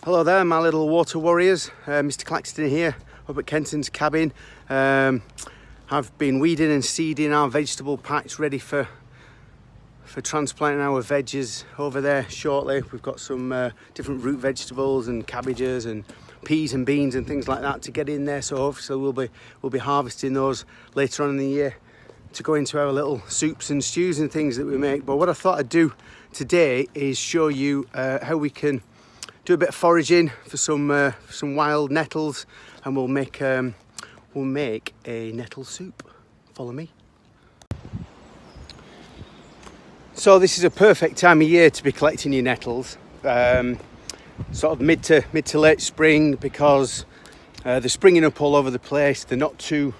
Hello there, my little water warriors. Mr. Claxton here, up at Kenton's cabin. I've been weeding and seeding our vegetable patch ready for transplanting our veggies over there shortly. We've got some different root vegetables and cabbages and peas and beans and things like that to get in there. So hopefully we'll be harvesting those later on in the year to go into our little soups and stews and things that we make. But what I thought I'd do today is show you how we can do a bit of foraging for some wild nettles, and we'll make a nettle soup. Follow me. So this is a perfect time of year to be collecting your nettles, sort of mid to late spring, because they're springing up all over the place. They're not too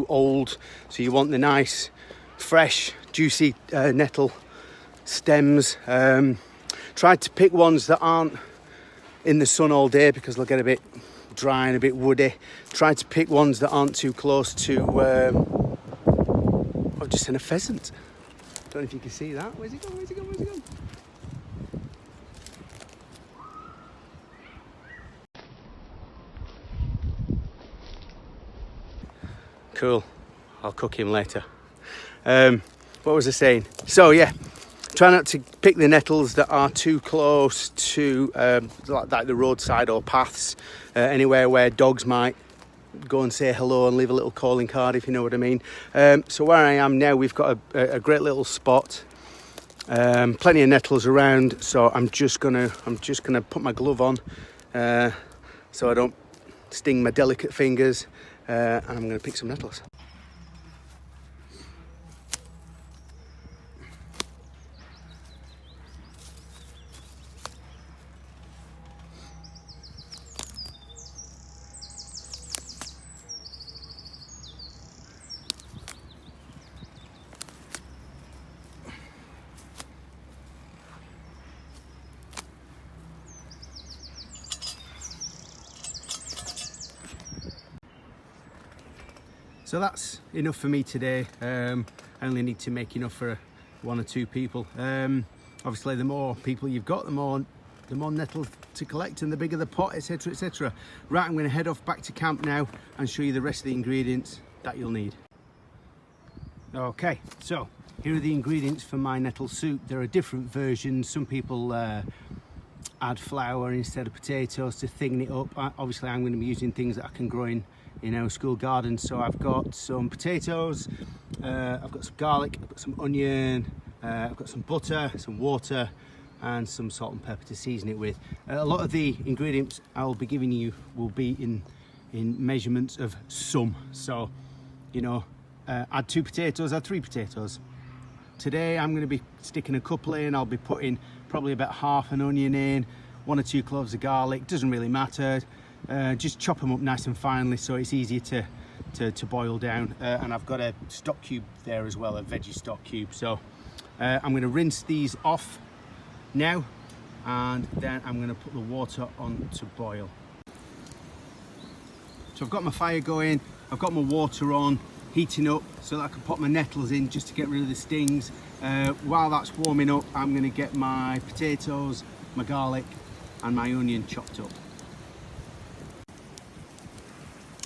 old, so you want the nice, fresh, juicy nettle stems. Try to pick ones that aren't in the sun all day because they'll get a bit dry and a bit woody. Try to pick ones that aren't too close to I've just seen a pheasant. Don't know if you can see that. Where's he gone? Where's he gone? Where's he gone? Cool. I'll cook him later. What was I saying? So yeah, try not to pick the nettles that are too close to like the roadside or paths, anywhere where dogs might go and say hello and leave a little calling card, if you know what I mean. So where I am now, we've got a great little spot, plenty of nettles around. So I'm just gonna put my glove on so I don't sting my delicate fingers, and I'm gonna pick some nettles. So that's enough for me today. I only need to make enough for one or two people. Obviously, the more people you've got, the more nettles to collect and the bigger the pot, etc, etc. Right, I'm going to head off back to camp now and show you the rest of the ingredients that you'll need. Okay, so here are the ingredients for my nettle soup. There are different versions. Some people add flour instead of potatoes to thicken it up. Obviously, I'm going to be using things that I can grow in our school garden. So I've got some potatoes, I've got some garlic, I've got some onion, I've got some butter, some water, and some salt and pepper to season it with. A lot of the ingredients I'll be giving you will be in measurements of some. So, you know, add 2 potatoes, add 3 potatoes. Today I'm going to be sticking a couple in. I'll be putting probably about half an onion in, 1 or 2 cloves of garlic, doesn't really matter. Just chop them up nice and finely so it's easier to boil down. And I've got a stock cube there as well, a veggie stock cube. So I'm going to rinse these off now, and then I'm going to put the water on to boil. So I've got my fire going, I've got my water on, heating up so that I can pop my nettles in just to get rid of the stings. While that's warming up, I'm going to get my potatoes, my garlic and my onion chopped up.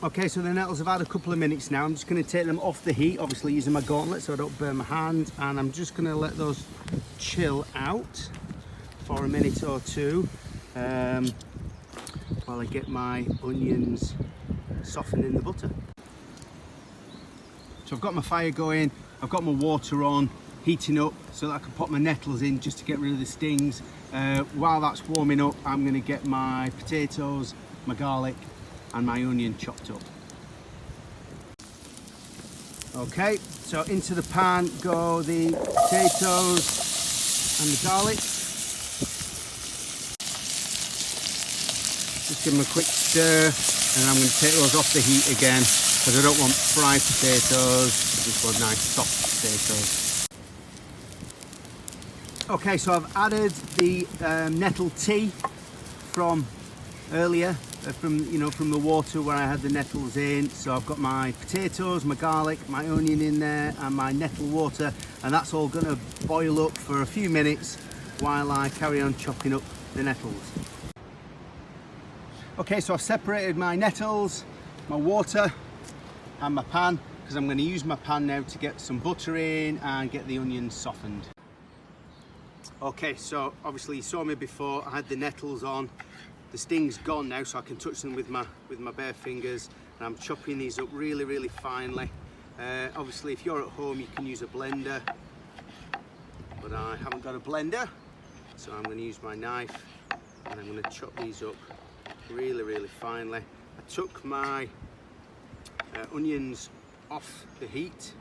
Okay, so the nettles have had a couple of minutes now. I'm just going to take them off the heat, obviously using my gauntlet so I don't burn my hand, and I'm just going to let those chill out for a minute or two while I get my onions softened in the butter. So I've got my fire going, I've got my water on, heating up so that I can pop my nettles in just to get rid of the stings. While that's warming up, I'm going to get my potatoes, my garlic and my onion chopped up. Okay, so into the pan go the potatoes and the garlic. Just give them a quick stir, and I'm going to take those off the heat again because I don't want fried potatoes, I just want nice soft potatoes. Okay, so I've added the nettle tea from earlier, from the water where I had the nettles in. So I've got my potatoes, my garlic, my onion in there and my nettle water, and that's all going to boil up for a few minutes while I carry on chopping up the nettles. Okay, so I've separated my nettles, my water and my pan, because I'm going to use my pan now to get some butter in and get the onions softened. Okay, so obviously you saw me before, I had the nettles on. The sting's gone now, so I can touch them with my bare fingers, and I'm chopping these up really, really finely. Obviously, if you're at home, you can use a blender, but I haven't got a blender, so I'm going to use my knife, and I'm going to chop these up really, really finely. I took my onions off the heat.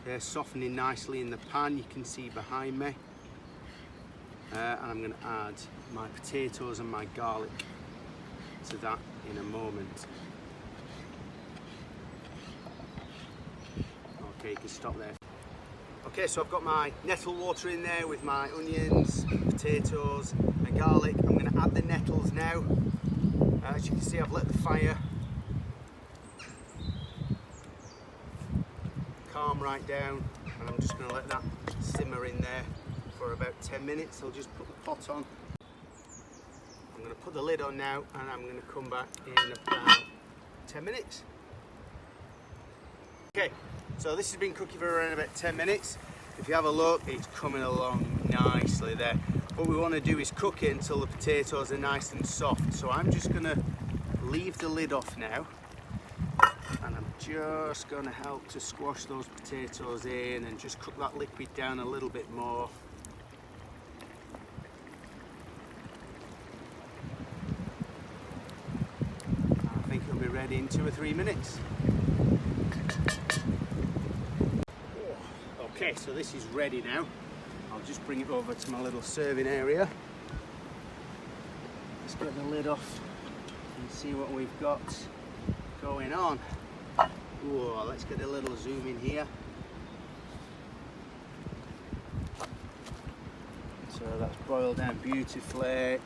They're softening nicely in the pan, you can see behind me. And I'm going to add my potatoes and my garlic to that in a moment. Okay, you can stop there. Okay, so I've got my nettle water in there with my onions, potatoes and garlic. I'm going to add the nettles now. As you can see, I've let the fire calm right down, and I'm just going to let that simmer in there for about 10 minutes. I'll just put the pot on. I'm going to put the lid on now, and I'm going to come back in about 10 minutes. Okay, so this has been cooking for around about 10 minutes. If you have a look, it's coming along nicely there. What we want to do is cook it until the potatoes are nice and soft. So I'm just going to leave the lid off now, and I'm just going to help to squash those potatoes in and just cook that liquid down a little bit more. I think it'll be ready in 2 or 3 minutes. Okay, so this is ready now. I'll just bring it over to my little serving area. Let's get the lid off and see what we've got going on. Whoa, let's get a little zoom in here. So that's boiled down beautifully,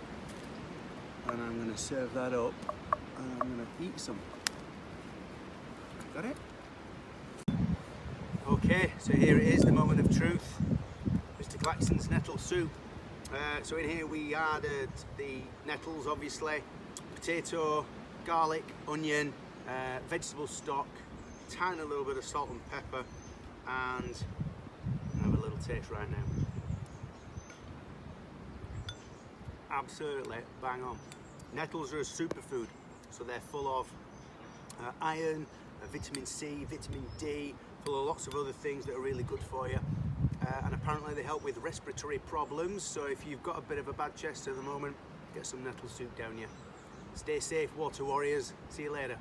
and I'm going to serve that up, and I'm going to eat some. Got it? Okay, so here it is, the moment of truth. Mr. Claxton's nettle soup. So in here we added the nettles, obviously, potato, garlic, onion, vegetable stock, tiny little bit of salt and pepper, and have a little taste right now. Absolutely bang on. Nettles are a superfood, so they're full of iron, vitamin C, vitamin D, full of lots of other things that are really good for you. And apparently they help with respiratory problems, so if you've got a bit of a bad chest at the moment, get some nettle soup down you. Stay safe, water warriors. See you later.